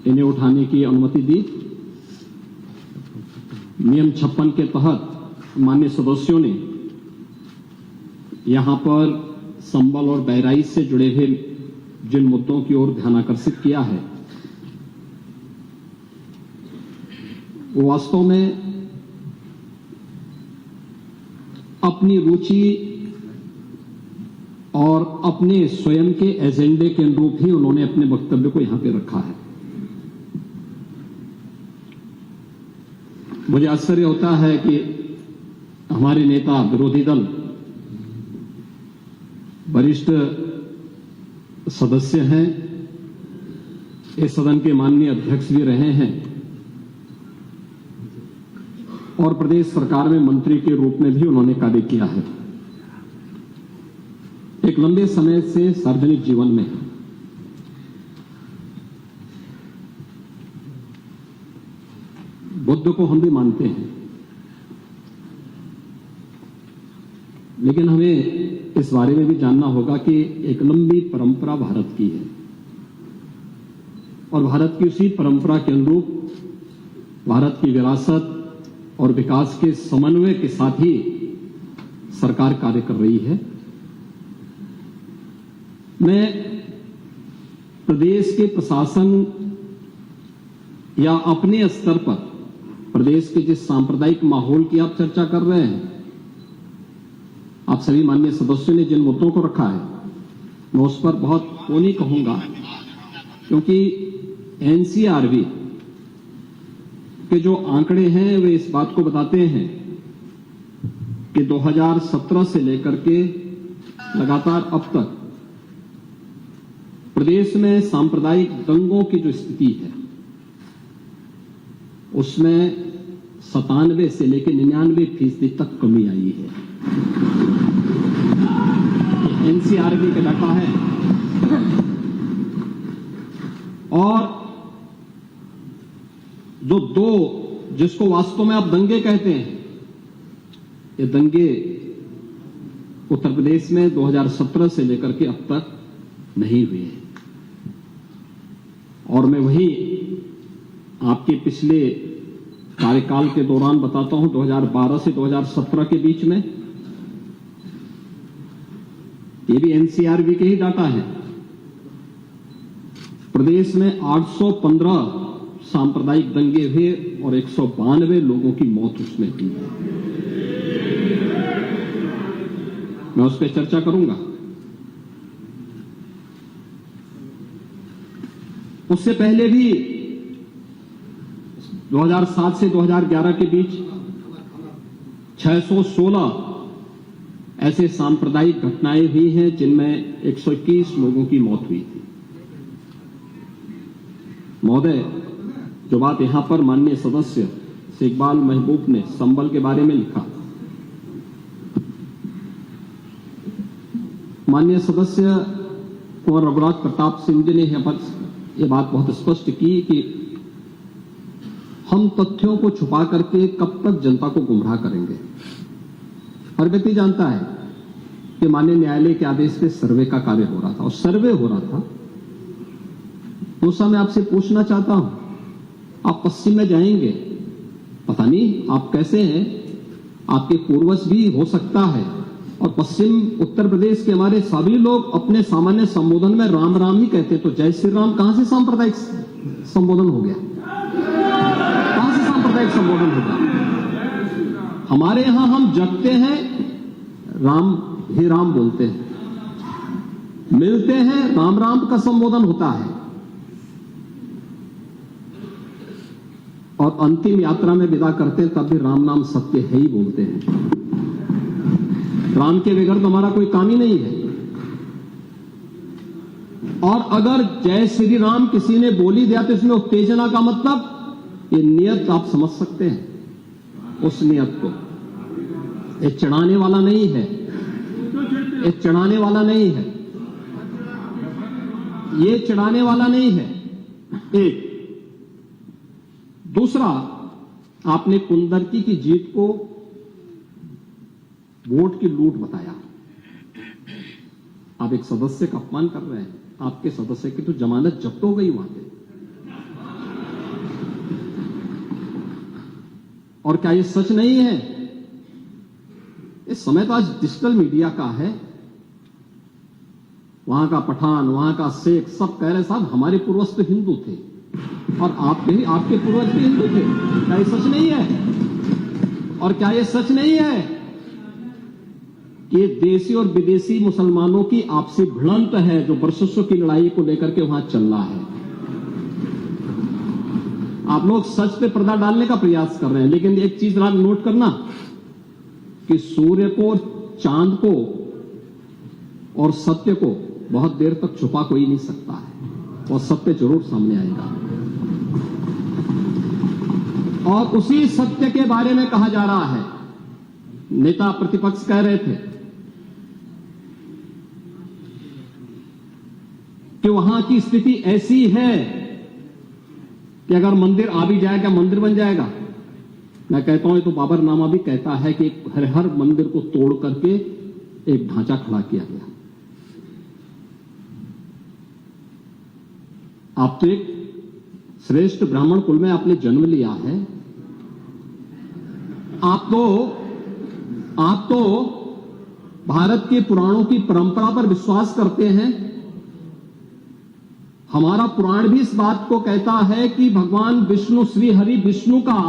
इन्हें उठाने की अनुमति दी। नियम 56 के तहत माननीय सदस्यों ने यहां पर संबल और बहराइच से जुड़े हुए जिन मुद्दों की ओर ध्यान आकर्षित किया है, वो वास्तव में अपनी रुचि और अपने स्वयं के एजेंडे के अनुरूप ही उन्होंने अपने वक्तव्य को यहां पे रखा है। मुझे आश्चर्य होता है कि हमारे नेता, विरोधी दल, वरिष्ठ सदस्य हैं, इस सदन के माननीय अध्यक्ष भी रहे हैं और प्रदेश सरकार में मंत्री के रूप में भी उन्होंने कार्य किया है। एक लंबे समय से सार्वजनिक जीवन में बुद्ध को हम भी मानते हैं, लेकिन हमें इस बारे में भी जानना होगा कि एक लंबी परंपरा भारत की है और भारत की उसी परंपरा के अनुरूप भारत की विरासत और विकास के समन्वय के साथ ही सरकार कार्य कर रही है। मैं प्रदेश के प्रशासन या अपने स्तर पर प्रदेश के जिस सांप्रदायिक माहौल की आप चर्चा कर रहे हैं, आप सभी माननीय सदस्यों ने जिन मुद्दों को रखा है, मैं उस पर बहुत वो नहीं कहूंगा, क्योंकि एनसीआरबी के जो आंकड़े हैं वे इस बात को बताते हैं कि 2017 से लेकर के लगातार अब तक प्रदेश में सांप्रदायिक दंगों की जो स्थिति है उसमें 97 से लेकर 99% तक कमी आई है। एनसीआरबी का डाटा है। और जो दो जिसको वास्तव में आप दंगे कहते हैं, ये दंगे उत्तर प्रदेश में 2017 से लेकर के अब तक नहीं हुए हैं। और मैं वही आपके पिछले कार्यकाल के दौरान बताता हूं, 2012 से 2017 के बीच में, ये भी एनसीआरबी के ही डाटा है, प्रदेश में 815 सांप्रदायिक दंगे हुए और 192 लोगों की मौत उसमें हुई। मैं उस पर चर्चा करूंगा। उससे पहले भी 2007 से 2011 के बीच 616 ऐसे सांप्रदायिक घटनाएं हुई हैं जिनमें 121 लोगों की मौत हुई थी। महोदय, जो बात यहां पर माननीय सदस्य इकबाल महबूब ने संबल के बारे में लिखा, माननीय सदस्य कुंवर रघुराज प्रताप सिंह जी ने यह बात बहुत स्पष्ट की कि हम तथ्यों को छुपा करके कब तक जनता को गुमराह करेंगे। हर व्यक्ति जानता है कि माननीय न्यायालय के आदेश पे सर्वे का कार्य हो रहा था और सर्वे हो रहा था। दूसरा, मैं आपसे पूछना चाहता हूं, आप पश्चिम में जाएंगे, पता नहीं आप कैसे हैं, आपके पूर्वज भी हो सकता है, और पश्चिम उत्तर प्रदेश के हमारे सभी लोग अपने सामान्य संबोधन में राम राम ही कहते हैं, तो जय श्री राम कहां से सांप्रदायिक संबोधन हो गया? कहां से सांप्रदायिक संबोधन होगा? हमारे यहां हम जगते हैं, राम ही राम बोलते हैं, मिलते हैं, राम राम का संबोधन होता है, और अंतिम यात्रा में विदा करते हैं तब भी राम नाम सत्य है ही बोलते हैं। राम के बगैर तो हमारा कोई काम ही नहीं है। और अगर जय श्री राम किसी ने बोली दिया तो इसमें उत्तेजना का मतलब, ये नियत आप समझ सकते हैं उस नियत को। ये चढ़ाने वाला नहीं है, ये चढ़ाने वाला नहीं है, ये चढ़ाने वाला नहीं है। एक दूसरा, आपने कुंदरकी की जीत को वोट की लूट बताया। आप एक सदस्य का अपमान कर रहे हैं। आपके सदस्य की तो जमानत जब्त हो गई वहां पे। और क्या ये सच नहीं है? इस समय तो आज डिजिटल मीडिया का है। वहां का पठान, वहां का शेख सब कह रहे साहब हमारे पूर्वज तो हिंदू थे और आपके पूर्वज भी हिंदू थे। क्या ये सच नहीं है? और क्या ये सच नहीं है कि देशी और विदेशी मुसलमानों की आपसी भिड़ंत है जो वर्षों की लड़ाई को लेकर के वहां चल रहा है? आप लोग सच पे पर्दा डालने का प्रयास कर रहे हैं, लेकिन एक चीज जरा नोट करना कि सूर्य को, चांद को और सत्य को बहुत देर तक छुपा कोई नहीं सकता है और सत्य जरूर सामने आएगा। और उसी सत्य के बारे में कहा जा रहा है। नेता प्रतिपक्ष कह रहे थे कि वहां की स्थिति ऐसी है कि अगर मंदिर आ भी जाएगा, मंदिर बन जाएगा। मैं कहता हूं ये तो बाबरनामा भी कहता है कि हर मंदिर को तोड़ करके एक ढांचा खड़ा किया गया। आप तो एक श्रेष्ठ ब्राह्मण कुल में आपने जन्म लिया है। आप तो भारत के पुराणों की परंपरा पर विश्वास करते हैं। हमारा पुराण भी इस बात को कहता है कि भगवान विष्णु, श्री हरि विष्णु का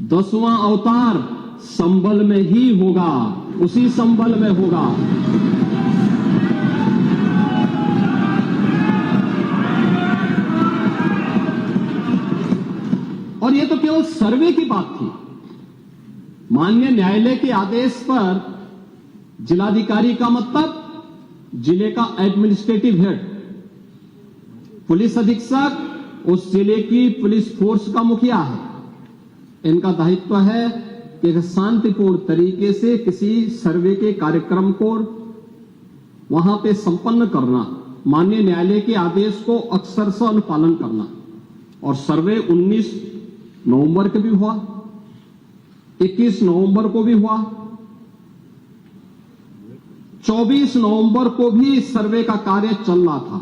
10वां अवतार संबल में ही होगा, उसी संबल में होगा। और यह तो केवल सर्वे की बात थी। माननीय न्यायालय के आदेश पर जिलाधिकारी का मतलब जिले का एडमिनिस्ट्रेटिव हेड, पुलिस अधीक्षक उस जिले की पुलिस फोर्स का मुखिया है। इनका दायित्व है कि शांतिपूर्ण तरीके से किसी सर्वे के कार्यक्रम को वहां पे संपन्न करना, माननीय न्यायालय के आदेश को अक्षरशः अनुपालन करना। और सर्वे 19 नवंबर को भी हुआ, 21 नवंबर को भी हुआ, 24 नवंबर को भी सर्वे का कार्य चल रहा था।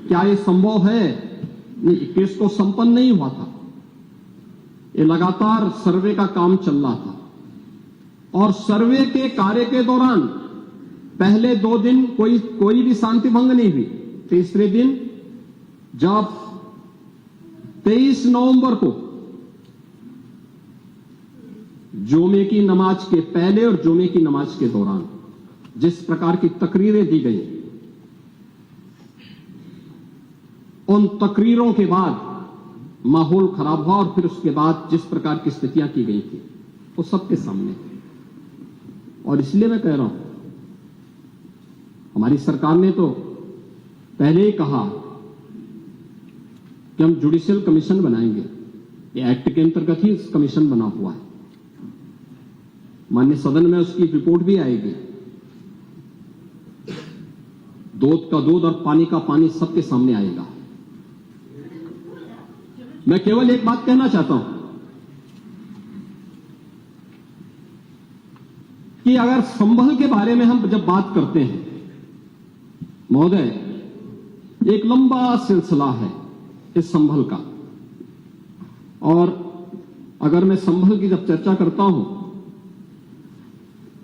क्या यह संभव है? नहीं, 21 को संपन्न नहीं हुआ था। ये लगातार सर्वे का काम चल रहा था और सर्वे के कार्य के दौरान पहले 2 दिन कोई भी शांति भंग नहीं हुई। तीसरे दिन जब 23 नवंबर को जुमे की नमाज के पहले और जुमे की नमाज के दौरान जिस प्रकार की तकरीरें दी गई, उन तकरीरों के बाद माहौल खराब हुआ और फिर उसके बाद जिस प्रकार की स्थितियां की गई थी वो सबके सामने। और इसलिए मैं कह रहा हूं, हमारी सरकार ने तो पहले ही कहा कि हम जुडिशियल कमीशन बनाएंगे। ये एक्ट के अंतर्गत ही कमीशन बना हुआ है। माननीय सदन में उसकी रिपोर्ट भी आएगी। दूध का दूध और पानी का पानी सबके सामने आएगा। मैं केवल एक बात कहना चाहता हूं कि अगर संभल के बारे में हम जब बात करते हैं महोदय, एक लंबा सिलसिला है इस संभल का। और अगर मैं संभल की जब चर्चा करता हूं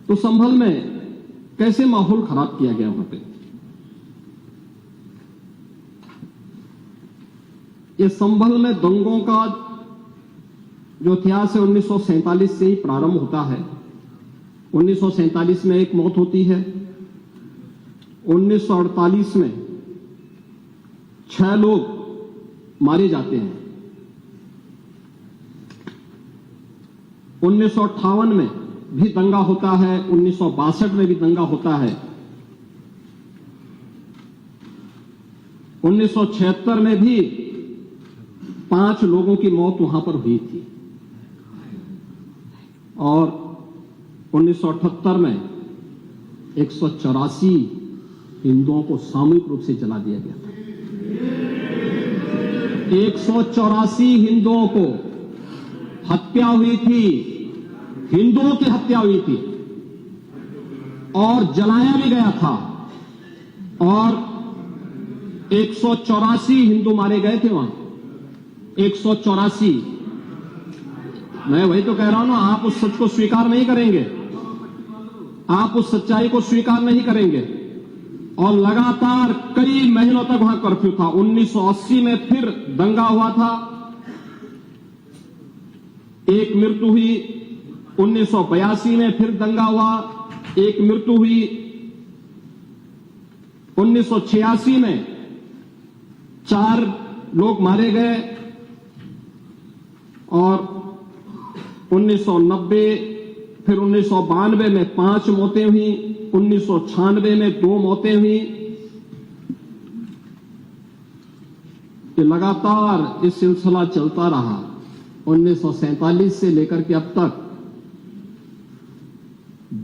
तो संभल में कैसे माहौल खराब किया गया वहां पे। ये संभल में दंगों का जो इतिहास है 1947 से ही प्रारंभ होता है। 1947 में एक मौत होती है। 1948 में 6 लोग मारे जाते हैं। 1958 में भी दंगा होता है। 1962 में भी दंगा होता है। 1976 में भी 5 लोगों की मौत वहां पर हुई थी। और 1978 में 184 हिंदुओं को सामूहिक रूप से जला दिया गया था। 184 हिंदुओं को हत्या हुई थी, हिंदुओं की हत्या हुई थी और जलाया भी गया था। और 184 हिंदू मारे गए थे वहां। 184 मैं वही तो कह रहा हूं ना, आप उस सच को स्वीकार नहीं करेंगे, आप उस सच्चाई को स्वीकार नहीं करेंगे। और लगातार कई महीनों तक वहां कर्फ्यू था। 1980 में फिर दंगा हुआ था, एक मृत्यु हुई। 1982 में फिर दंगा हुआ, एक मृत्यु हुई। 1986 में 4 लोग मारे गए और 1990 फिर 1992 में 5 मौतें हुई, 1996 में 2 मौतें हुई। ये लगातार इस सिलसिला चलता रहा। 1947 से लेकर के अब तक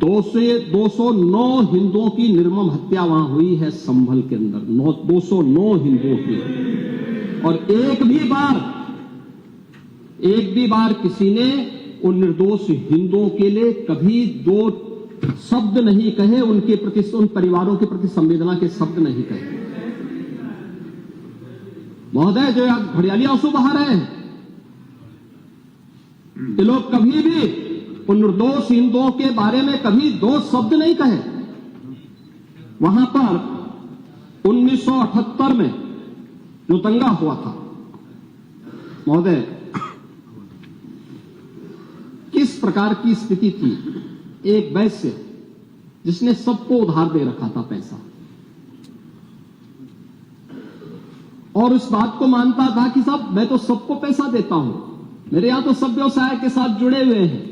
209 हिंदुओं की निर्मम हत्या वहां हुई है संभल के अंदर। 209 हिंदुओं की। और एक भी बार किसी ने उन निर्दोष हिंदुओं के लिए कभी 2 शब्द नहीं कहे, उनके प्रति, उन परिवारों के प्रति संवेदना के शब्द नहीं कहे। महोदय, जो घड़ियाली आंसू बहा रहे हैं, ये लोग कभी भी उन निर्दोष हिंदुओं के बारे में कभी 2 शब्द नहीं कहे। वहां पर 1978 में जो दंगा हुआ था, महोदय, किस प्रकार की स्थिति थी। एक वैश्य जिसने सबको उधार दे रखा था पैसा, और उस बात को मानता था कि साहब मैं तो सबको पैसा देता हूं, मेरे यहां तो सब व्यवसाय के साथ जुड़े हुए हैं।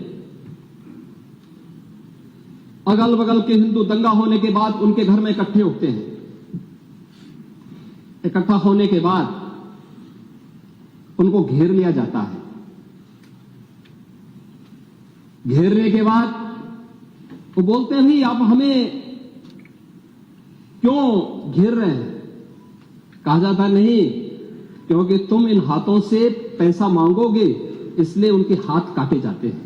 अगल बगल के हिंदू दंगा होने के बाद उनके घर में इकट्ठे होते हैं। इकट्ठा होने के बाद उनको घेर लिया जाता है। घेरने के बाद वो बोलते हैं, भाई आप हमें क्यों घेर रहे हैं? कहा जाता नहीं, क्योंकि तुम इन हाथों से पैसा मांगोगे, इसलिए उनके हाथ काटे जाते हैं,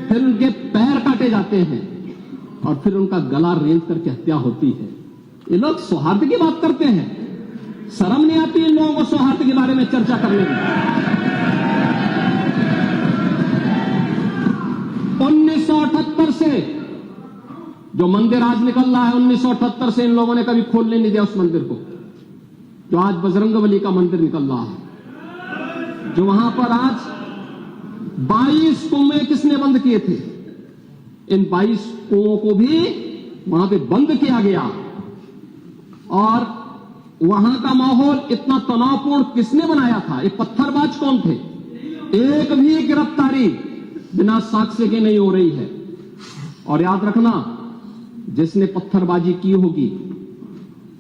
फिर उनके पैर काटे जाते हैं, और फिर उनका गला रेंग करके हत्या होती है। ये लोग सौहार्द की बात करते हैं। शर्म नहीं आती इन लोगों को सौहार्द के बारे में चर्चा करने में। 1978 से जो मंदिर आज निकल रहा है, 1978 से इन लोगों ने कभी खोलने नहीं दिया उस मंदिर को, जो आज बजरंगबली का मंदिर निकल रहा है। जो वहां पर आज 22 कुएं किसने बंद किए थे? इन 22 कुओं को भी वहां पे बंद किया गया। और वहां का माहौल इतना तनावपूर्ण किसने बनाया था? ये पत्थरबाज कौन थे? एक भी गिरफ्तारी बिना साक्ष्य के नहीं हो रही है। और याद रखना, जिसने पत्थरबाजी की होगी,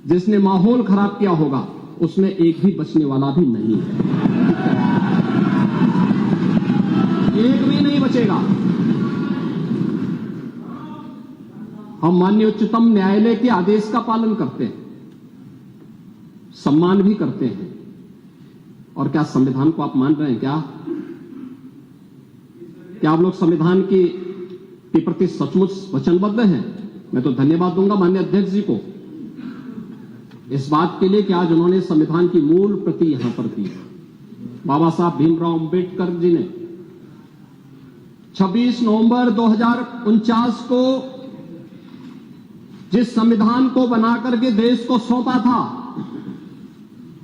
जिसने माहौल खराब किया होगा, उसमें एक भी बचने वाला भी नहीं है। एक भी नहीं बचेगा। हम माननीय उच्चतम न्यायालय के आदेश का पालन करते हैं, सम्मान भी करते हैं। और क्या संविधान को आप मान रहे हैं? क्या आप लोग संविधान के प्रति सचमुच वचनबद्ध हैं? मैं तो धन्यवाद दूंगा माननीय अध्यक्ष जी को इस बात के लिए कि आज उन्होंने संविधान की मूल प्रति यहां पर दी। बाबा साहब भीमराव अंबेडकर जी ने 26 नवंबर 2049 को जिस संविधान को बनाकर के देश को सौंपा था,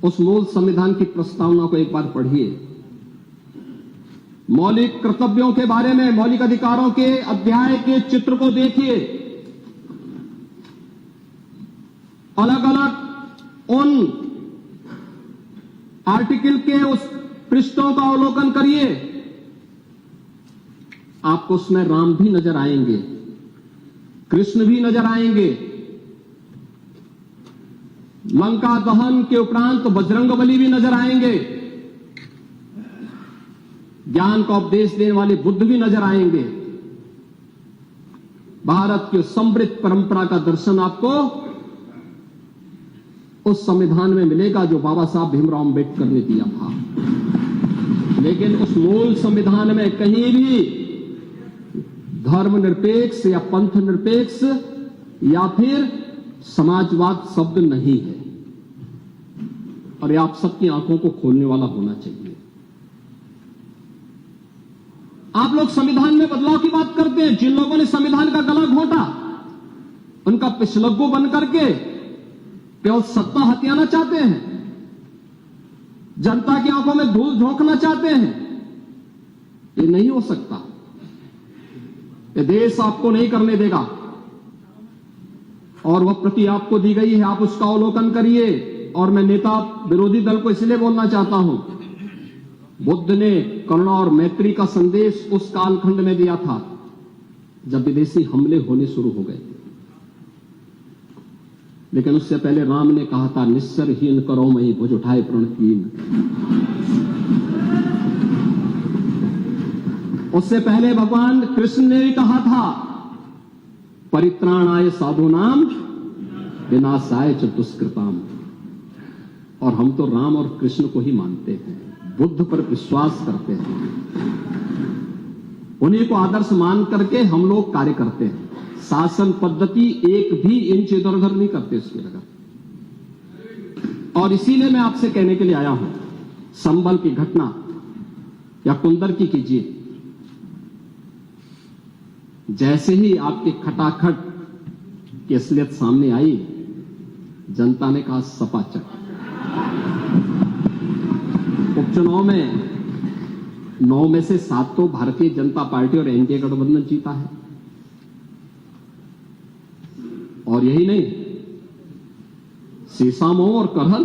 उस मूल संविधान की प्रस्तावना को एक बार पढ़िए। मौलिक कर्तव्यों के बारे में, मौलिक अधिकारों के अध्याय के चित्र को देखिए। अलग अलग उन आर्टिकल के उस पृष्ठों का अवलोकन करिए। आपको उसमें राम भी नजर आएंगे, कृष्ण भी नजर आएंगे। लंका दहन के उपरांत बजरंगबली भी नजर आएंगे। ज्ञान का उपदेश देने वाले बुद्ध भी नजर आएंगे। भारत की समृद्ध परंपरा का दर्शन आपको उस संविधान में मिलेगा जो बाबा साहब भीमराव अंबेडकर ने दिया था। लेकिन उस मूल संविधान में कहीं भी धर्मनिरपेक्ष या पंथ निरपेक्ष या फिर समाजवाद शब्द नहीं है। और ये आप सबकी आंखों को खोलने वाला होना चाहिए। आप लोग संविधान में बदलाव की बात करते हैं। जिन लोगों ने संविधान का गला घोंटा, उनका पिछलग्गू बन करके केवल सत्ता हथियाना चाहते हैं, जनता की आंखों में धूल झोंकना चाहते हैं। ये नहीं हो सकता। ये देश आपको नहीं करने देगा, और वह प्रति आपको दी गई है, आप उसका अवलोकन करिए। और मैं नेता विरोधी दल को इसलिए बोलना चाहता हूं, बुद्ध ने करुणा और मैत्री का संदेश उस कालखंड में दिया था जब विदेशी हमले होने शुरू हो गए थे, लेकिन उससे पहले राम ने कहा था, निस्सरहीन करो मही भुज उठाए प्रणकीन। उससे पहले भगवान कृष्ण ने भी कहा था, परित्राणाय साधूनाम विनाशाय च दुष्कृताम। और हम तो राम और कृष्ण को ही मानते हैं, बुद्ध पर विश्वास करते हैं, उन्हीं को आदर्श मान करके हम लोग कार्य करते हैं। शासन पद्धति एक भी इंच इधर उधर नहीं करते उसके लगा। और इसीलिए मैं आपसे कहने के लिए आया हूं, संभल की घटना या कुंदर की कीजिए, जैसे ही आपकी खटाखट की असलियत सामने आई, जनता ने कहा सपाचक। उपचुनाव में 9 में से 7 तो भारतीय जनता पार्टी और एनडीए गठबंधन जीता है। और यही नहीं, सीसामऊ और करहल,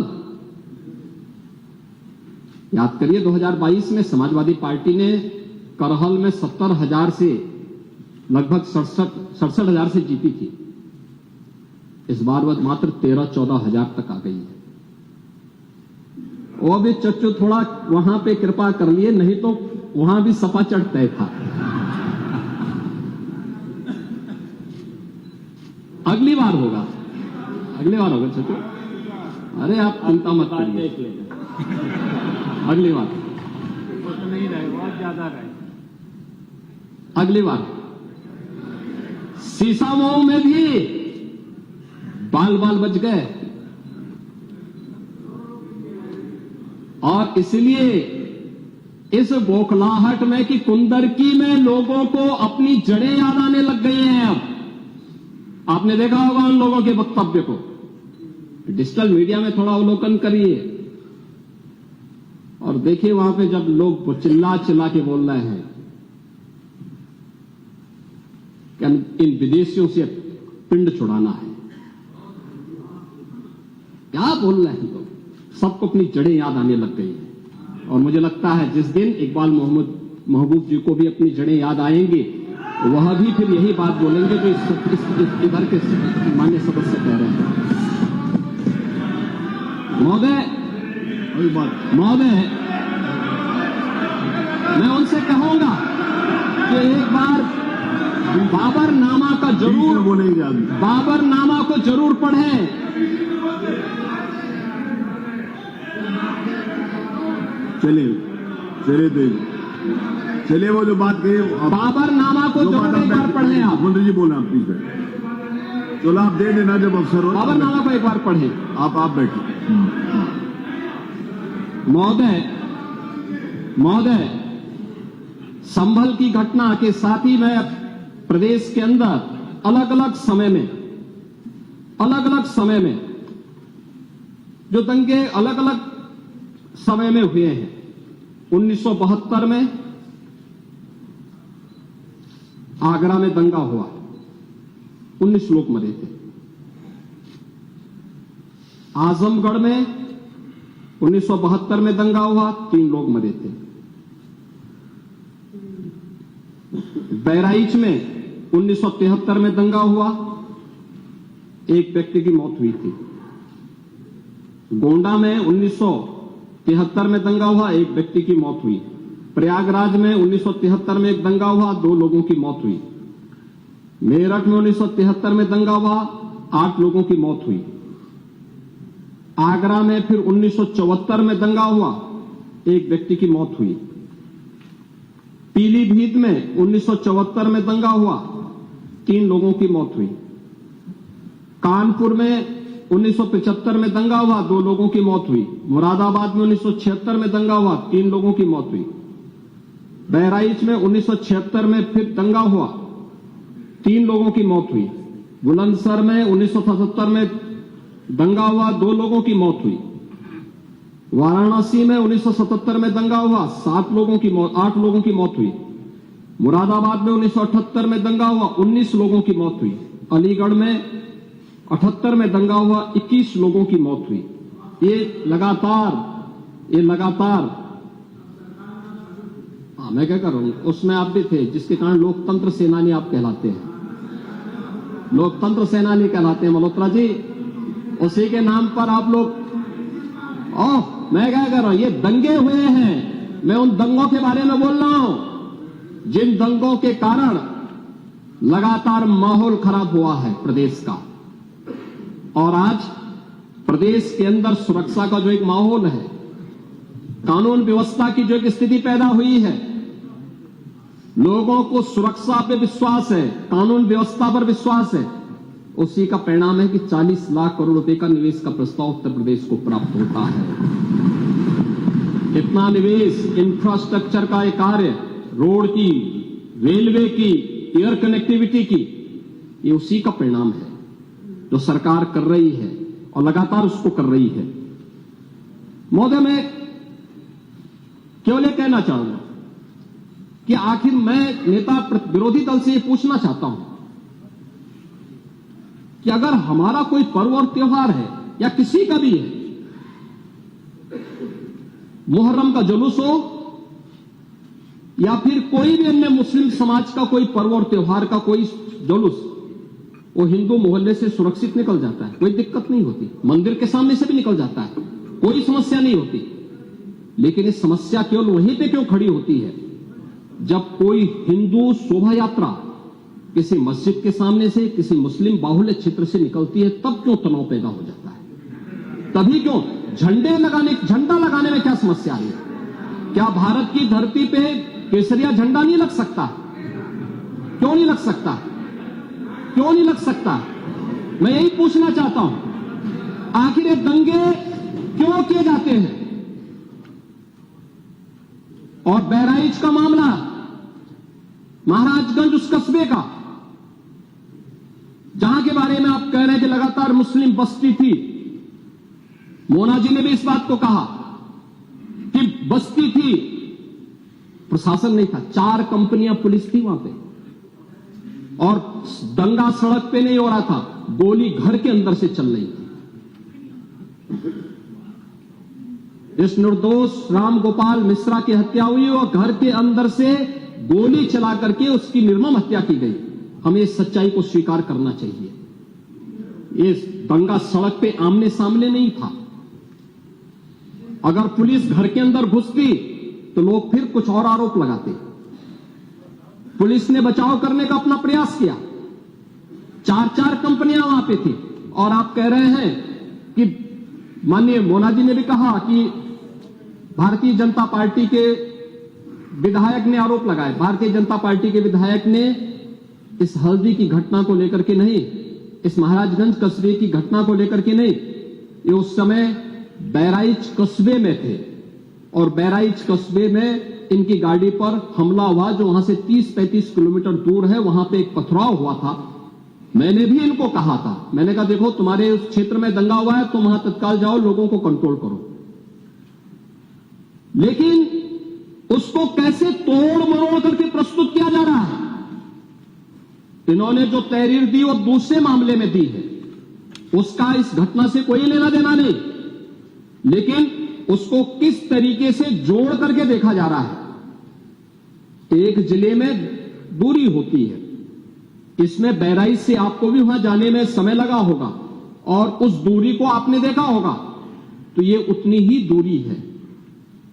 याद करिए 2022 में समाजवादी पार्टी ने करहल में 70,000 से लगभग 67,000 से जीती थी। इस बार वह मात्र 13-14,000 तक आ गई है। वो भी चच्चू थोड़ा वहां पे कृपा कर लिए, नहीं तो वहां भी सपा चढ़ तय था। अगली बार होगा, अगली बार होगा चच्चू। अरे आप चिंता मत करिए, अगली बार नहीं रहे, बहुत ज्यादा रहे। अगली बार सीसामऊ में भी बाल बाल बच गए, और इसलिए इस बौखलाहट में कि कुंदरकी में लोगों को अपनी जड़ें याद आने लग गई हैं। अब आपने देखा होगा उन लोगों के वक्तव्य को, डिजिटल मीडिया में थोड़ा अवलोकन करिए और देखिए वहां पे जब लोग चिल्ला चिल्ला के बोल रहे हैं कि इन विदेशियों से पिंड छुड़ाना है, क्या बोल रहे हैं लोग, सबको अपनी जड़ें याद आने लग गई हैं। और मुझे लगता है जिस दिन इकबाल महबूब जी को भी अपनी जड़ें याद आएंगी, वह भी फिर यही बात बोलेंगे जो इधर के मान्य सदस्य कह रहे हैं। महोदय, मैं उनसे कहूंगा कि एक बार बाबरनामा का जरूर बोलेंगे, बाबरनामा को जरूर पढ़ें। चलिए वो जो बात कही, बाबरनामा को जरूर एक बार पढ़ें। आप मंत्री जी बोले, आप प्लीज चलो आप दे देना जब अवसर हो। बाबरनामा को एक बार पढ़ें। आप बैठिए। महोदय, संभल की घटना के साथ ही मैं प्रदेश के अंदर अलग अलग समय में जो दंगे अलग अलग समय में हुए हैं, 1972 में आगरा में दंगा हुआ, 19 लोग मरे थे। आजमगढ़ में 1972 में दंगा हुआ, 3 लोग मरे थे। बहराइच में 1973 में दंगा हुआ, 1 व्यक्ति की मौत हुई थी। गोंडा में 1973 में दंगा हुआ, 1 व्यक्ति की मौत हुई। प्रयागराज में 1973 में एक दंगा हुआ, 2 लोगों की मौत हुई। मेरठ में 1973 में दंगा हुआ, 8 लोगों की मौत हुई। आगरा में फिर 1974 में दंगा हुआ, 1 व्यक्ति की मौत हुई। पीलीभीत में 1974 में दंगा हुआ, 3 लोगों की मौत हुई। कानपुर में 1975 में दंगा हुआ, 2 लोगों की मौत हुई। मुरादाबाद में 1976 में दंगा हुआ, 3 लोगों की मौत हुई। बहराइच में 1976 में फिर दंगा हुआ, 3 लोगों की मौत हुई। बुलंदशहर में 1977 में दंगा हुआ, 2 लोगों की मौत हुई। वाराणसी में 1977 में दंगा हुआ, 8 लोगों की मौत हुई। मुरादाबाद में 1978 में दंगा हुआ, 19 लोगों की मौत हुई। अलीगढ़ में 78 में दंगा हुआ, 21 लोगों की मौत हुई। ये लगातार मैं क्या कर रहा हूं, उसमें आप भी थे, जिसके कारण लोकतंत्र सेनानी आप कहलाते हैं, लोकतंत्र सेनानी कहलाते हैं मल्होत्रा जी। उसी के नाम पर आप लोग मैं क्या कर रहा हूं, ये दंगे हुए हैं, मैं उन दंगों के बारे में बोल रहा हूं जिन दंगों के कारण लगातार माहौल खराब हुआ है प्रदेश का। और आज प्रदेश के अंदर सुरक्षा का जो एक माहौल है, कानून व्यवस्था की जो एक स्थिति पैदा हुई है, लोगों को सुरक्षा पे विश्वास है, कानून व्यवस्था पर विश्वास है, उसी का परिणाम है कि 40 लाख करोड़ रुपए का निवेश का प्रस्ताव उत्तर प्रदेश को प्राप्त होता है। इतना निवेश, इंफ्रास्ट्रक्चर का एक कार्य, रोड की, रेलवे की, एयर कनेक्टिविटी की, ये उसी का परिणाम है जो सरकार कर रही है और लगातार उसको कर रही है। महोदय, मैं केवल ये कहना चाहूंगा कि आखिर मैं नेता विरोधी दल से ये पूछना चाहता हूं कि अगर हमारा कोई पर्व और त्योहार है या किसी का भी है, मुहर्रम का जुलूस हो या फिर कोई भी अन्य मुस्लिम समाज का कोई पर्व और त्योहार का कोई जुलूस, वो हिंदू मोहल्ले से सुरक्षित निकल जाता है, कोई दिक्कत नहीं होती, मंदिर के सामने से भी निकल जाता है, कोई समस्या नहीं होती। लेकिन ये समस्या केवल वहीं पे क्यों खड़ी होती है जब कोई हिंदू शोभा यात्रा किसी मस्जिद के सामने से, किसी मुस्लिम बाहुल्य क्षेत्र से निकलती है, तब क्यों तनाव पैदा हो जाता है? तभी क्यों झंडा लगाने में क्या समस्या है? क्या भारत की धरती पे केसरिया झंडा नहीं लग सकता? क्यों नहीं लग सकता? क्यों नहीं लग सकता? मैं यही पूछना चाहता हूं, आखिर ये दंगे क्यों किए जाते हैं? और बहराइच का मामला, महाराजगंज उस कस्बे का, जहां के बारे में आप कह रहे हैं कि लगातार मुस्लिम बस्ती थी, मोना जी ने भी इस बात को कहा कि बस्ती थी, प्रशासन नहीं था, 4 कंपनियां पुलिस थी वहां पे, और दंगा सड़क पे नहीं हो रहा था, गोली घर के अंदर से चल रही थी। इस निर्दोष राम गोपाल मिश्रा की हत्या हुई और घर के अंदर से गोली चला करके उसकी निर्मम हत्या की गई। हमें इस सच्चाई को स्वीकार करना चाहिए। ये दंगा सड़क पे आमने सामने नहीं था। अगर पुलिस घर के अंदर घुसती तो लोग फिर कुछ और आरोप लगाते। पुलिस ने बचाव करने का अपना प्रयास किया, 4 कंपनियां वहां पे थी, और आप कह रहे हैं कि माननीय मोना जी ने भी कहा कि भारतीय जनता पार्टी के विधायक ने आरोप लगाए। भारतीय जनता पार्टी के विधायक ने इस हल्दी की घटना को लेकर के नहीं, इस महाराजगंज कस्बे की घटना को लेकर के नहीं, ये उस समय बहराइच कस्बे में थे, और बहराइच कस्बे में इनकी गाड़ी पर हमला हुआ, जो वहां से 30-35 किलोमीटर दूर है। वहां पे एक पथराव हुआ था। मैंने भी इनको कहा था, मैंने कहा देखो तुम्हारे उस क्षेत्र में दंगा हुआ है, तुम वहां तत्काल जाओ, लोगों को कंट्रोल करो। लेकिन उसको कैसे तोड़ मरोड़ करके प्रस्तुत किया जा रहा है। इन्होंने जो तहरीर दी वो दूसरे मामले में दी है, उसका इस घटना से कोई लेना देना नहीं, लेकिन उसको किस तरीके से जोड़ करके देखा जा रहा है। एक जिले में दूरी होती है, इसमें बहराइच से आपको भी वहां जाने में समय लगा होगा, और उस दूरी को आपने देखा होगा, तो ये उतनी ही दूरी है।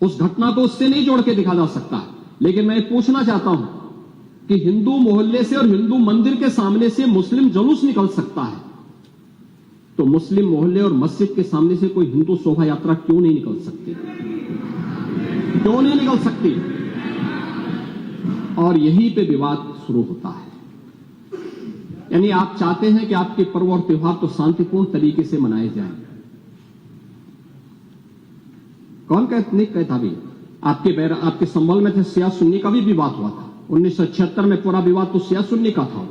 उस घटना को उससे नहीं जोड़ के देखा जा सकता। लेकिन मैं पूछना चाहता हूं कि हिंदू मोहल्ले से और हिंदू मंदिर के सामने से मुस्लिम जुलूस निकल सकता है, तो मुस्लिम मोहल्ले और मस्जिद के सामने से कोई हिंदू शोभा यात्रा क्यों नहीं निकल सकती? क्यों नहीं निकल सकती? और यहीं पे विवाद शुरू होता है। यानी आप चाहते हैं कि आपके पर्व और त्योहार तो शांतिपूर्ण तरीके से मनाए जाएं। कौन नहीं कहता भी, आपके संबल में थे, शिया सुन्नी का भी विवाद हुआ था। 1976 में पूरा विवाद तो शिया सुन्नी का था।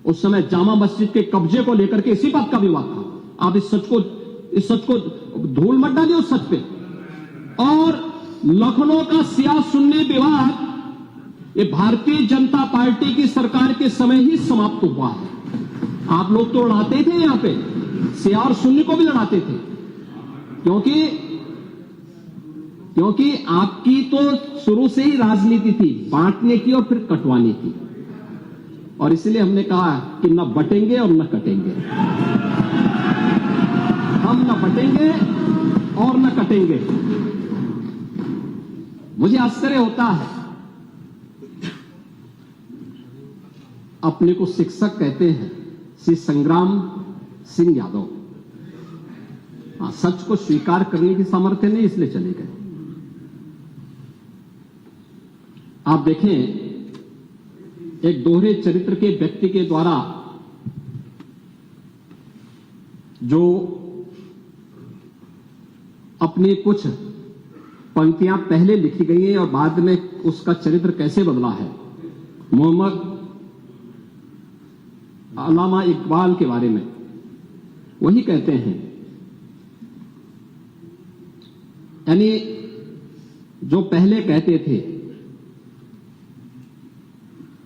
उस समय जामा मस्जिद के कब्जे को लेकर के इसी बात का विवाद था। आप इस सच को धूल मत डालिए उस सच पे। और लखनऊ का शिया सुन्नी विवाद ये भारतीय जनता पार्टी की सरकार के समय ही समाप्त हुआ है। आप लोग तो लड़ाते थे, यहां पे शिया और सुन्नी को भी लड़ाते थे, क्योंकि आपकी तो शुरू से ही राजनीति थी बांटने की और फिर कटवाने की। और इसलिए हमने कहा कि न बटेंगे और न कटेंगे, हम न बटेंगे और न कटेंगे। मुझे आश्चर्य होता है, अपने को शिक्षक कहते हैं श्री संग्राम सिंह यादव, सच को स्वीकार करने की सामर्थ्य नहीं, इसलिए चले गए। आप देखें, एक दोहरे चरित्र के व्यक्ति के द्वारा जो अपनी कुछ पंक्तियां पहले लिखी गई हैं और बाद में उसका चरित्र कैसे बदला है, मोहम्मद अल्लामा इकबाल के बारे में वही कहते हैं। यानी जो पहले कहते थे,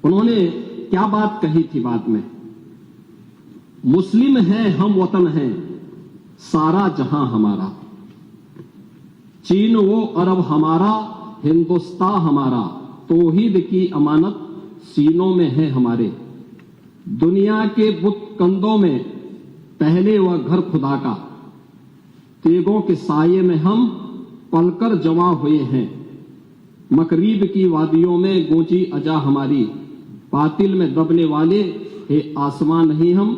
उन्होंने क्या बात कही थी बाद में, मुस्लिम हैं हम वतन हैं सारा जहां हमारा, चीन वो अरब हमारा हिंदुस्तान हमारा, तौहीद की अमानत सीनों में है हमारे, दुनिया के बुत कंदों में पहले वह घर खुदा का, तेगों के साये में हम पलकर जमा हुए हैं, मकरीब की वादियों में गूंजी अजा हमारी, बातिल में दबने वाले हे आसमां नहीं हम,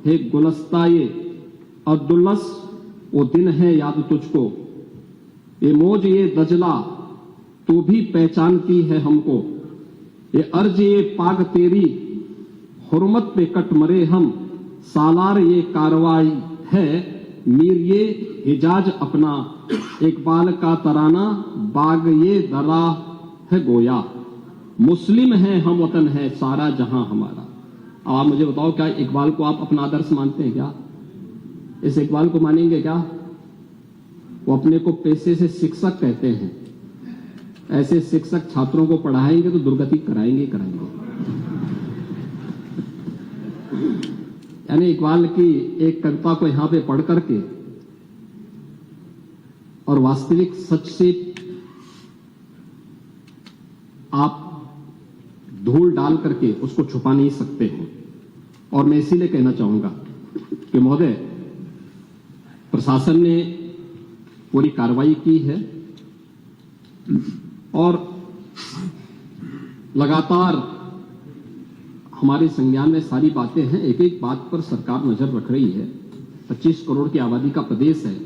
हे गुलस्ता ये अब्दुल्लस वो दिन है याद तुझको, ये मौज ये दजला तू भी पहचानती है हमको, ये अर्ज ये पाग तेरी हुर्मत पे कट मरे हम, सालार ये कार्रवाई है मीर ये हिजाज अपना, इकबाल का तराना बाग ये दरा है गोया, मुस्लिम है हम वतन है सारा जहां हमारा। अब आप मुझे बताओ, क्या इकबाल को आप अपना आदर्श मानते हैं क्या? इस इकबाल को मानेंगे क्या? वो अपने को पेशे से शिक्षक कहते हैं। ऐसे शिक्षक छात्रों को पढ़ाएंगे तो दुर्गति कराएंगे। यानी इकबाल की एक कविता को यहां पे पढ़ करके और वास्तविक सच से आप धूल डाल करके उसको छुपा नहीं सकते हैं। और मैं इसीलिए कहना चाहूंगा कि महोदय, प्रशासन ने पूरी कार्रवाई की है और लगातार हमारे संज्ञान में सारी बातें हैं। एक एक बात पर सरकार नजर रख रही है। 25 करोड़ की आबादी का प्रदेश है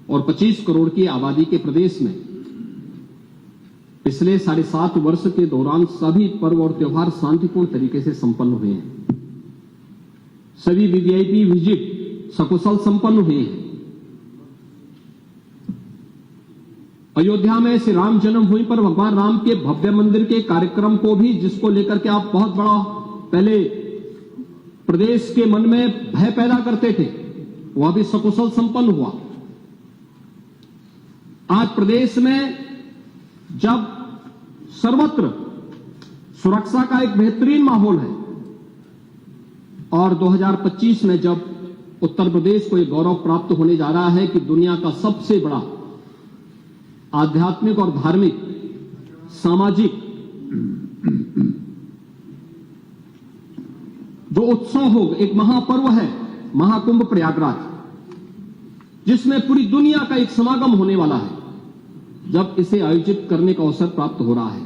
और 25 करोड़ की आबादी के प्रदेश में पिछले 7.5 वर्ष के दौरान सभी पर्व और त्योहार शांतिपूर्ण तरीके से संपन्न हुए हैं। सभी वीवीआईपी विजिट सकुशल संपन्न हुए हैं। अयोध्या में श्री राम जन्मभूमि पर भगवान राम के भव्य मंदिर के कार्यक्रम को भी, जिसको लेकर के आप बहुत बड़ा पहले प्रदेश के मन में भय पैदा करते थे, वह भी सकुशल संपन्न हुआ। आज प्रदेश में जब सर्वत्र सुरक्षा का एक बेहतरीन माहौल है और 2025 में जब उत्तर प्रदेश को एक गौरव प्राप्त होने जा रहा है कि दुनिया का सबसे बड़ा आध्यात्मिक और धार्मिक सामाजिक जो उत्सव हो, एक महापर्व है महाकुंभ प्रयागराज, जिसमें पूरी दुनिया का एक समागम होने वाला है। जब इसे आयोजित करने का अवसर प्राप्त हो रहा है,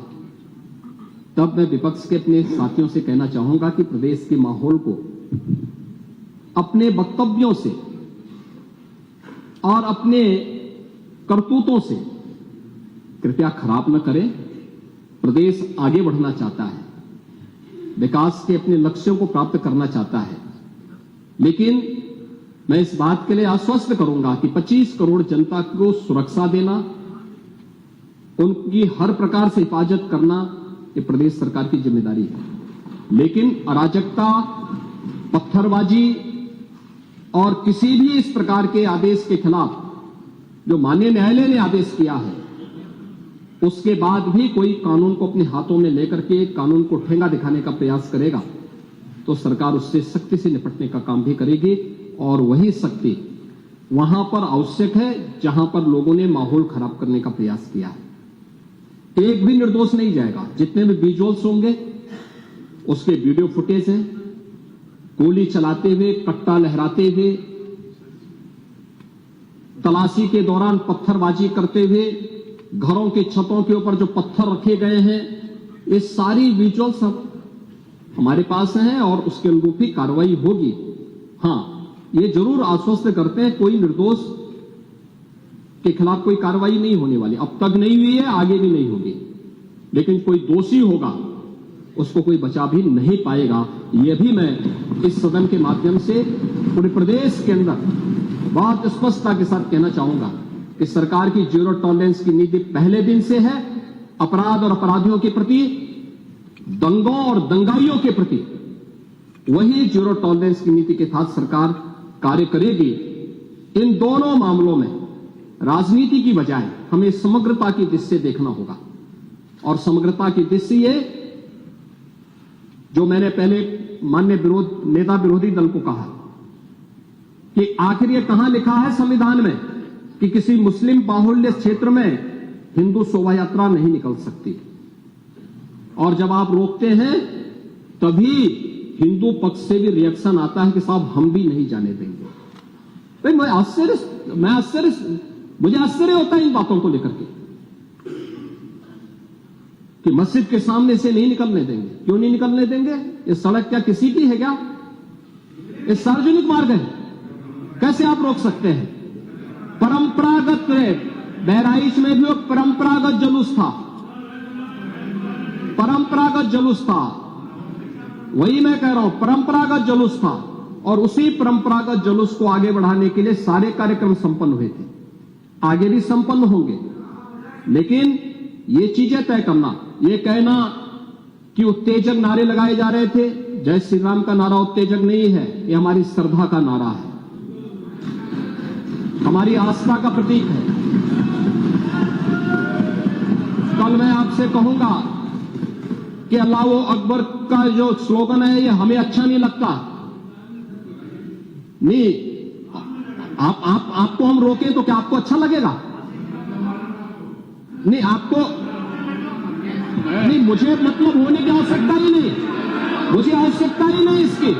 तब मैं विपक्ष के अपने साथियों से कहना चाहूंगा कि प्रदेश के माहौल को अपने वक्तव्यों से और अपने करतूतों से कृपया खराब न करें। प्रदेश आगे बढ़ना चाहता है, विकास के अपने लक्ष्यों को प्राप्त करना चाहता है, लेकिन मैं इस बात के लिए आश्वस्त करूंगा कि 25 करोड़ जनता को सुरक्षा देना, उनकी हर प्रकार से हिफाजत करना ये प्रदेश सरकार की जिम्मेदारी है। लेकिन अराजकता, पत्थरबाजी और किसी भी इस प्रकार के आदेश के खिलाफ जो माननीय न्यायालय ने आदेश किया है, उसके बाद भी कोई कानून को अपने हाथों में लेकर के कानून को ठेंगा दिखाने का प्रयास करेगा तो सरकार उससे सख्ती से निपटने का काम भी करेगी। और वही सख्ती वहां पर आवश्यक है जहां पर लोगों ने माहौल खराब करने का प्रयास किया है। एक भी निर्दोष नहीं जाएगा। जितने भी विजुअल्स होंगे उसके वीडियो फुटेज हैं, गोली चलाते हुए, कट्टा लहराते हुए, तलाशी के दौरान पत्थरबाजी करते हुए, घरों की छतों के ऊपर जो पत्थर रखे गए हैं, ये सारी विजुअल्स हमारे पास हैं और उसके अनुरूप ही कार्रवाई होगी। हां, ये जरूर आश्वस्त करते हैं कोई निर्दोष के खिलाफ कोई कार्रवाई नहीं होने वाली। अब तक नहीं हुई है, आगे भी नहीं होगी। लेकिन कोई दोषी होगा उसको कोई बचा भी नहीं पाएगा। यह भी मैं इस सदन के माध्यम से पूरे प्रदेश के अंदर बहुत स्पष्टता के साथ कहना चाहूंगा कि सरकार की जीरो टॉलरेंस की नीति पहले दिन से है। अपराध और अपराधियों के प्रति, दंगों और दंगाइयों के प्रति वही जीरो टॉलरेंस की नीति के तहत सरकार कार्य करेगी। इन दोनों मामलों में राजनीति की बजाय हमें समग्रता की दृष्टि से देखना होगा। और समग्रता की दृष्टि से ये जो मैंने पहले माननीय नेता विरोधी दल को कहा कि आखिर ये कहां लिखा है संविधान में कि किसी मुस्लिम बाहुल्य क्षेत्र में हिंदू शोभा यात्रा नहीं निकल सकती। और जब आप रोकते हैं तभी हिंदू पक्ष से भी रिएक्शन आता है कि साहब हम भी नहीं जाने देंगे। भाई मुझे आश्चर्य होता है इन बातों को लेकर के कि मस्जिद के सामने से नहीं निकलने देंगे। क्यों नहीं निकलने देंगे? ये सड़क क्या किसी की है क्या? ये सार्वजनिक मार्ग है, कैसे आप रोक सकते हैं? परंपरागत बहराइच में भी परंपरागत जुलूस था, परंपरागत जुलूस था। वही मैं कह रहा हूं, परंपरागत जुलूस था। और उसी परंपरागत जुलूस को आगे बढ़ाने के लिए सारे कार्यक्रम संपन्न हुए थे, आगे भी संपन्न होंगे। लेकिन ये चीजें तय करना, ये कहना कि उत्तेजक नारे लगाए जा रहे थे, जय श्री राम का नारा उत्तेजक नहीं है, ये हमारी श्रद्धा का नारा है, हमारी आस्था का प्रतीक है। कल मैं आपसे कहूंगा कि अल्लाह अकबर का जो स्लोगन है ये हमें अच्छा नहीं लगता। नहीं, आपको हम रोकें तो क्या आपको अच्छा लगेगा? नहीं, आपको नहीं, मुझे मतलब होने की आवश्यकता ही नहीं, मुझे आवश्यकता ही नहीं इसकी।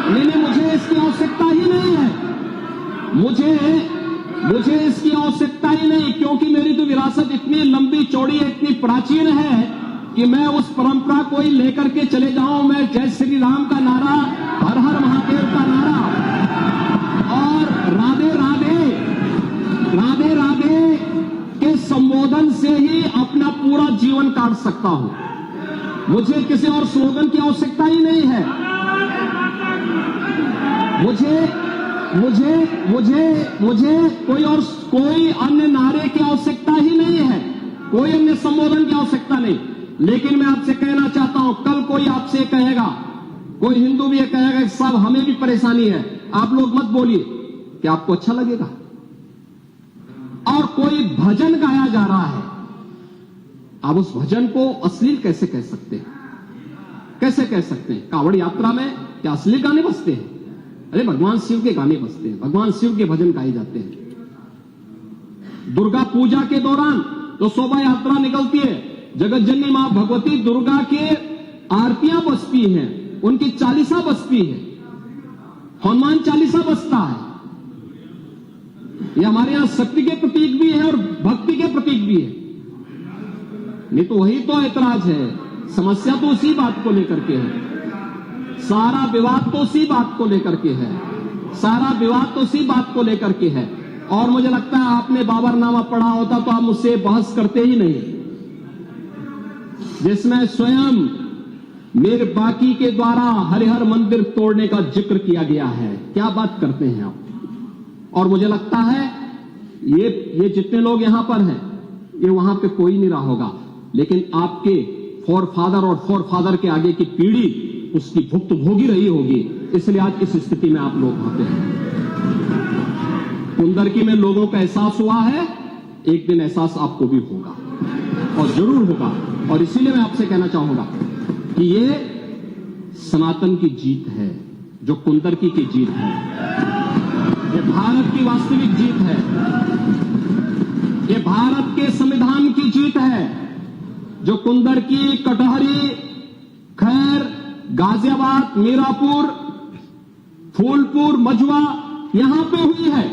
नहीं, मुझे इसकी आवश्यकता ही नहीं है, मुझे इसकी आवश्यकता ही नहीं, क्योंकि मेरी तो विरासत इतनी लंबी चौड़ी है, इतनी प्राचीन है कि मैं उस परंपरा को ही लेकर के चले जाऊं। मैं जय श्री राम का नारा, हर हर महादेव का नारा और राधे राधे राधे राधे के संबोधन से ही अपना पूरा जीवन काट सकता हूं। मुझे किसी और स्लोगन की आवश्यकता ही नहीं है। मुझे कोई अन्य नारे की आवश्यकता ही नहीं है, कोई अन्य संबोधन की आवश्यकता नहीं। लेकिन मैं आपसे कहना चाहता हूं, कल कोई आपसे कहेगा, कोई हिंदू भी ये कहेगा कि साहब हमें भी परेशानी है, आप लोग मत बोलिए, क्या आपको अच्छा लगेगा? और कोई भजन गाया जा रहा है, आप उस भजन को अश्लील कैसे कह सकते हैं? कैसे कह सकते हैं? कांवड़ यात्रा में क्या अश्लील गाने बजते हैं? अरे भगवान शिव के गाने बजते हैं, भगवान शिव के भजन गाए जाते हैं। दुर्गा पूजा के दौरान तो शोभा यात्रा निकलती है, जगत जननी मां भगवती दुर्गा के आरतियां बजती हैं, उनकी चालीसा बजती है, हनुमान चालीसा बजता है। ये हमारे यहां शक्ति के प्रतीक भी है और भक्ति के प्रतीक भी है। नहीं तो वही तो ऐतराज है, समस्या तो उसी बात को लेकर के है, सारा विवाद तो उसी बात को लेकर के है, सारा विवाद तो उसी बात को लेकर के है। और मुझे लगता है आपने बाबरनामा पढ़ा होता तो आप मुझसे बहस करते ही नहीं, जिसमें स्वयं मीर बाकी के द्वारा हरिहर मंदिर तोड़ने का जिक्र किया गया है। क्या बात करते हैं आप? और मुझे लगता है ये जितने लोग यहां पर हैं, ये वहां पे कोई नहीं रहा होगा, लेकिन आपके फोरफादर और फोरफादर के आगे की पीढ़ी उसकी भुक्त भोगी रही होगी, इसलिए आज इस स्थिति में आप लोग वहां पे हैं। कुंदरकी में लोगों का एहसास हुआ है, एक दिन एहसास आपको भी होगा और जरूर होगा। और इसीलिए मैं आपसे कहना चाहूंगा कि ये सनातन की जीत है, जो कुंदरकी की जीत है, ये भारत की वास्तविक जीत है, ये भारत के संविधान की जीत है, जो कुंदरकी, कटहरी, खैर, गाजियाबाद, मीरापुर, फूलपुर, मझवा यहां पे हुई है।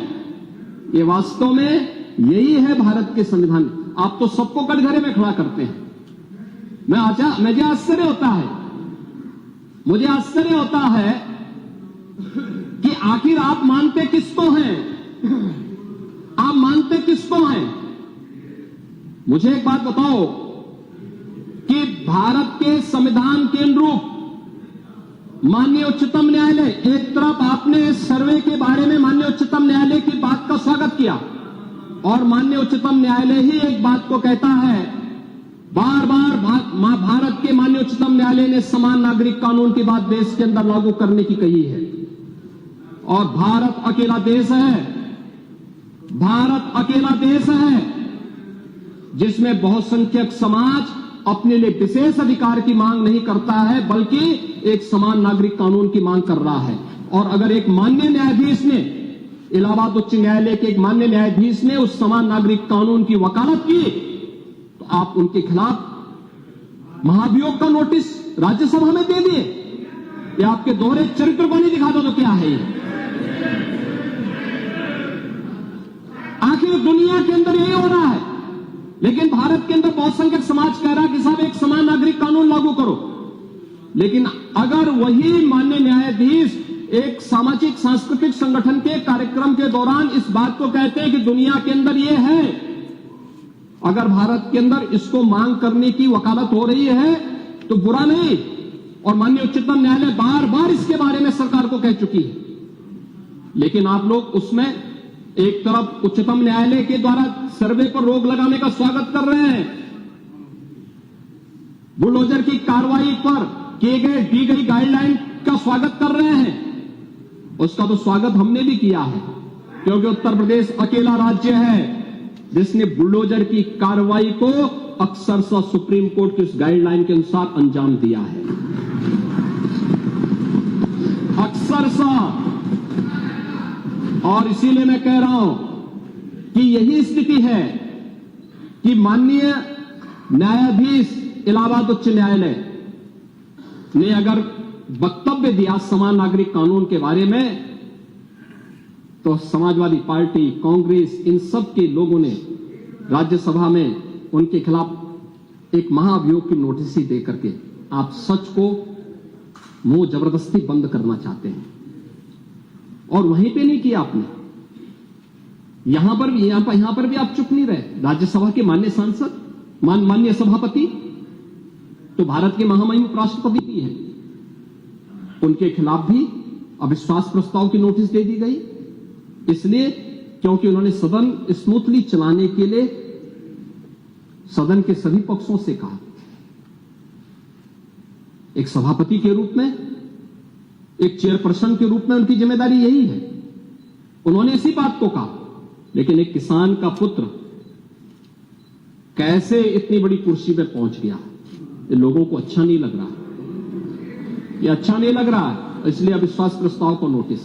ये वास्तव में यही है भारत के संविधान। आप तो सबको कटघरे में खड़ा करते हैं। मुझे आश्चर्य होता है कि आखिर आप मानते किसको हैं? आप मानते किसको हैं? मुझे एक बात बताओ कि भारत के संविधान के अनुरूप माननीय उच्चतम न्यायालय, एक तरफ आपने सर्वे के बारे में माननीय उच्चतम न्यायालय की बात का स्वागत किया और माननीय उच्चतम न्यायालय ही एक बात को कहता है, बार बार भारत के माननीय उच्चतम न्यायालय ने समान नागरिक कानून की बात देश के अंदर लागू करने की कही है। और भारत अकेला देश है जिसमें बहुसंख्यक समाज अपने लिए विशेष अधिकार की मांग नहीं करता है, बल्कि एक समान नागरिक कानून की मांग कर रहा है। और अगर एक माननीय न्यायाधीश ने, इलाहाबाद उच्च न्यायालय के एक माननीय न्यायाधीश ने उस समान नागरिक कानून की वकालत की, तो आप उनके खिलाफ महाभियोग का नोटिस राज्यसभा में दे दिए। या आपके दोहरे चरित्र को नहीं दिखा दो तो क्या है ये? आखिर दुनिया के अंदर यही हो रहा है, लेकिन भारत के अंदर बहुसंख्यक समाज कह रहा है कि साहब एक समान नागरिक कानून लागू करो। लेकिन अगर वही माननीय न्यायाधीश एक सामाजिक सांस्कृतिक संगठन के कार्यक्रम के दौरान इस बात को कहते हैं कि दुनिया के अंदर ये है, अगर भारत के अंदर इसको मांग करने की वकालत हो रही है तो बुरा नहीं। और माननीय उच्चतम न्यायालय बार बार इसके बारे में सरकार को कह चुकी है, लेकिन आप लोग उसमें एक तरफ उच्चतम न्यायालय के द्वारा सर्वे पर रोक लगाने का स्वागत कर रहे हैं, बुलडोजर की कार्रवाई पर दी गई गाइडलाइन का स्वागत कर रहे हैं। उसका तो स्वागत हमने भी किया है, क्योंकि उत्तर प्रदेश अकेला राज्य है जिसने बुलडोजर की कार्रवाई को अक्सरशः सुप्रीम कोर्ट की उस गाइडलाइन के अनुसार अंजाम दिया है, अक्सरशः। और इसीलिए मैं कह रहा हूं कि यही स्थिति है कि माननीय न्यायाधीश इलाहाबाद उच्च न्यायालय ने अगर वक्तव्य दिया समान नागरिक कानून के बारे में, तो समाजवादी पार्टी, कांग्रेस, इन सब के लोगों ने राज्यसभा में उनके खिलाफ एक महाअभियोग की नोटिस ही दे करके आप सच को मुंह जबरदस्ती बंद करना चाहते हैं। और वहीं पे नहीं किया आपने, यहां पर भी आप चुप नहीं रहे। राज्यसभा के माननीय सांसद, माननीय सभापति तो भारत के महामहिम उपराष्ट्रपति भी हैं, उनके खिलाफ भी अविश्वास प्रस्ताव की नोटिस दे दी गई, इसलिए क्योंकि उन्होंने सदन स्मूथली चलाने के लिए सदन के सभी पक्षों से कहा। एक सभापति के रूप में, एक चेयरपर्सन के रूप में उनकी जिम्मेदारी यही है, उन्होंने इसी बात को कहा। लेकिन एक किसान का पुत्र कैसे इतनी बड़ी कुर्सी पे पहुंच गया, ये लोगों को अच्छा नहीं लग रहा, ये अच्छा नहीं लग रहा है, इसलिए अविश्वास प्रस्ताव को नोटिस।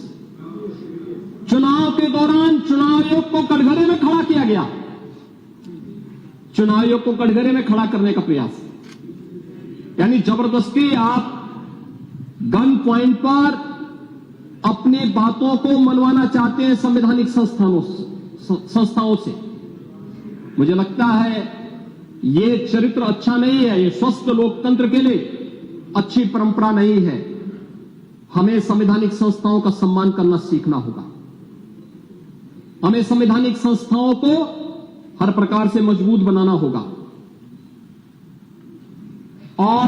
चुनाव के दौरान चुनाव आयोग को कटघरे में खड़ा किया गया, चुनाव आयोग को कटघरे में खड़ा करने का प्रयास, यानी जबरदस्ती आप गन पॉइंट पर अपनी बातों को मनवाना चाहते हैं संवैधानिक संस्थाओं से। मुझे लगता है ये चरित्र अच्छा नहीं है, ये स्वस्थ लोकतंत्र के लिए अच्छी परंपरा नहीं है। हमें संवैधानिक संस्थाओं का सम्मान करना सीखना होगा, हमें संवैधानिक संस्थाओं को हर प्रकार से मजबूत बनाना होगा और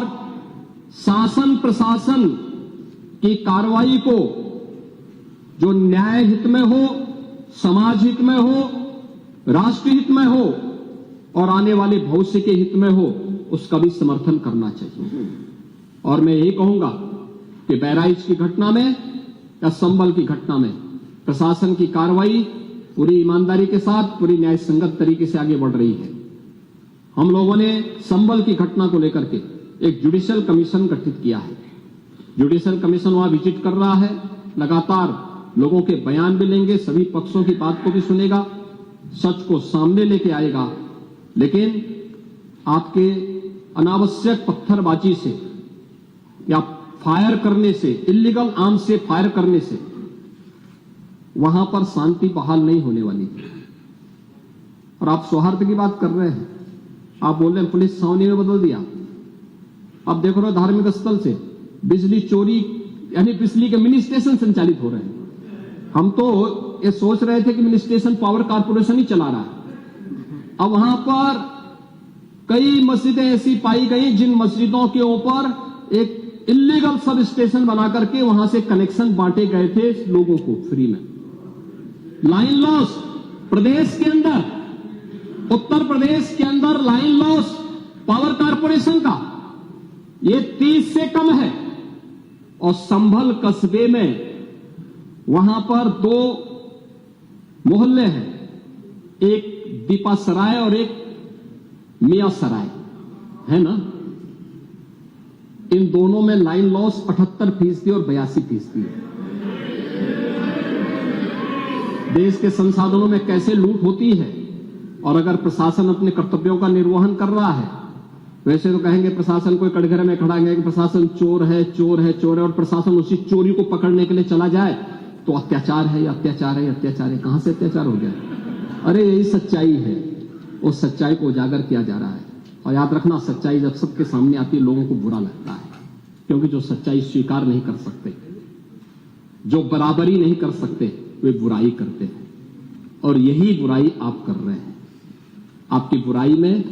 शासन प्रशासन की कार्रवाई को जो न्याय हित में हो, समाज हित में हो, राष्ट्र हित में हो, और आने वाले भविष्य के हित में हो, उसका भी समर्थन करना चाहिए। और मैं यही कहूंगा कि बहराइच की घटना में या संभल की घटना में प्रशासन की कार्रवाई पूरी ईमानदारी के साथ, पूरी न्याय संगत तरीके से आगे बढ़ रही है। हम लोगों ने संभल की घटना को लेकर के एक जुडिशियल कमीशन गठित किया है। जुडिशियल कमीशन वहां विजिट कर रहा है, लगातार लोगों के बयान भी लेंगे, सभी पक्षों की बात को भी सुनेगा, सच को सामने लेके आएगा। लेकिन आपके अनावश्यक पत्थरबाजी से या फायर करने से, इल्लीगल आर्म से फायर करने से वहां पर शांति बहाल नहीं होने वाली है। और आप सौहार्द की बात कर रहे हैं, आप बोल रहे हैं पुलिस छावनी में बदल दिया। अब देखो रहे धार्मिक स्थल से बिजली चोरी, यानी बिजली के मिनी स्टेशन संचालित हो रहे हैं। हम तो ये सोच रहे थे कि मिनी स्टेशन पावर कारपोरेशन ही चला रहा है। अब वहां पर कई मस्जिदें ऐसी पाई गई जिन मस्जिदों के ऊपर एक इल्लीगल सब स्टेशन बना करके वहां से कनेक्शन बांटे गए थे लोगों को फ्री में। लाइन लॉस प्रदेश के अंदर, उत्तर प्रदेश के अंदर लाइन लॉस पावर कारपोरेशन का ये 30 से कम है। और संभल कस्बे में वहां पर 2 मोहल्ले हैं, एक दीपा सराय और एक मियां सराय है ना। इन दोनों में लाइन लॉस 78% और 82% है। देश के संसाधनों में कैसे लूट होती है। और अगर प्रशासन अपने कर्तव्यों का निर्वहन कर रहा है, वैसे तो कहेंगे प्रशासन कोई कटघरे में खड़ा है कि प्रशासन चोर है, चोर है, चोर है, और प्रशासन उसी चोरी को पकड़ने के लिए चला जाए तो अत्याचार है, अत्याचार है, अत्याचार है। कहां से अत्याचार हो गया? अरे यही सच्चाई है। उस सच्चाई को उजागर किया जा रहा है। और याद रखना, सच्चाई जब सबके सामने आती है लोगों को बुरा लगता है, क्योंकि जो सच्चाई स्वीकार नहीं कर सकते, जो बराबरी नहीं कर सकते, वे बुराई करते हैं। और यही बुराई आप कर रहे हैं। आपकी बुराई में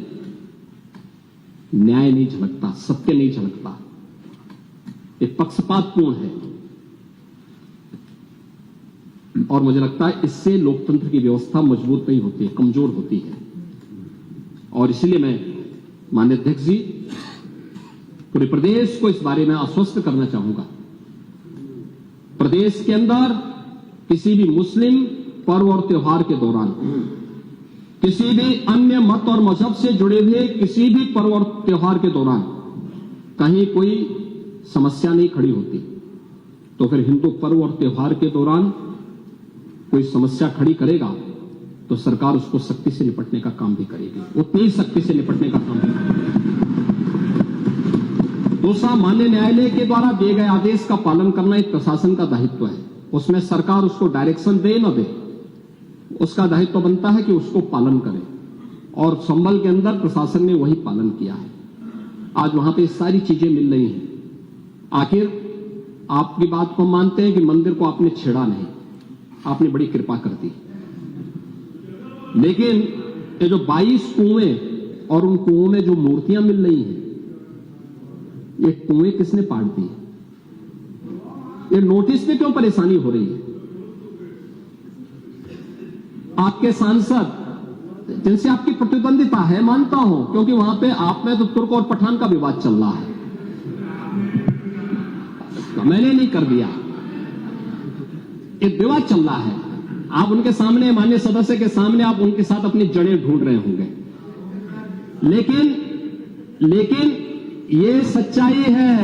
न्याय नहीं झलकता, सत्य नहीं झलकता, ये पक्षपातपूर्ण है। और मुझे लगता है इससे लोकतंत्र की व्यवस्था मजबूत नहीं होती है, कमजोर होती है। और इसलिए मैं माननीय अध्यक्ष जी पूरे प्रदेश को इस बारे में आश्वस्त करना चाहूंगा। प्रदेश के अंदर किसी भी मुस्लिम पर्व और त्योहार के दौरान, किसी भी अन्य मत और मजहब से जुड़े हुए किसी भी पर्व और त्योहार के दौरान कहीं कोई समस्या नहीं खड़ी होती, तो फिर हिंदू पर्व और त्योहार के दौरान कोई समस्या खड़ी करेगा तो सरकार उसको सख्ती से निपटने का काम भी करेगी, उतनी ही सख्ती से निपटने का काम भी करेगी। दूसरा, माननीय न्यायालय के द्वारा दिए गए आदेश का पालन करना एक प्रशासन का दायित्व है। उसमें सरकार उसको डायरेक्शन दे न दे, उसका दायित्व बनता है कि उसको पालन करे। और संभल के अंदर प्रशासन ने वही पालन किया है। आज वहां पे सारी चीजें मिल रही हैं। आखिर आपकी बात को मानते हैं कि मंदिर को आपने छेड़ा नहीं, आपने बड़ी कृपा कर दी। लेकिन ये जो 22 कुएं और उन कुओं में जो मूर्तियां मिल रही हैं, ये कुएं किसने पाट दी? ये नोटिस में क्यों परेशानी हो रही है? आपके सांसद जिनसे आपकी प्रतिद्वंदिता है, मानता हूं, क्योंकि वहां पे आप में तो तुर्क और पठान का विवाद चल रहा है, मैंने नहीं कर दिया, एक विवाद चल रहा है। आप उनके सामने, माननीय सदस्य के सामने, आप उनके साथ अपनी जड़ें ढूंढ रहे होंगे। लेकिन ये सच्चाई है,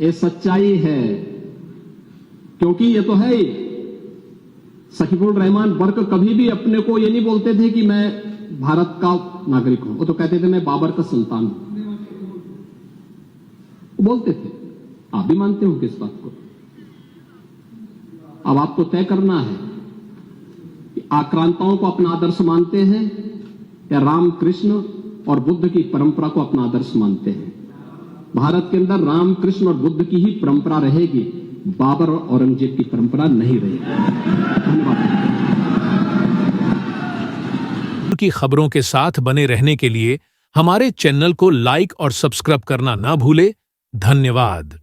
ये सच्चाई है, क्योंकि ये तो है ही। सकीफुल रहमान बर्क कभी भी अपने को ये नहीं बोलते थे कि मैं भारत का नागरिक हूं, वो तो कहते थे मैं बाबर का संतान हूं, वो बोलते थे। आप भी मानते हो किस बात को? अब आपको तय करना है कि आक्रांताओं को अपना आदर्श मानते हैं या रामकृष्ण और बुद्ध की परंपरा को अपना आदर्श मानते हैं। भारत के अंदर रामकृष्ण और बुद्ध की ही परंपरा रहेगी, बाबर और औरंगजेब की परंपरा नहीं रहेगी। धन्यवाद। की खबरों के साथ बने रहने के लिए हमारे चैनल को लाइक और सब्सक्राइब करना ना भूले। धन्यवाद।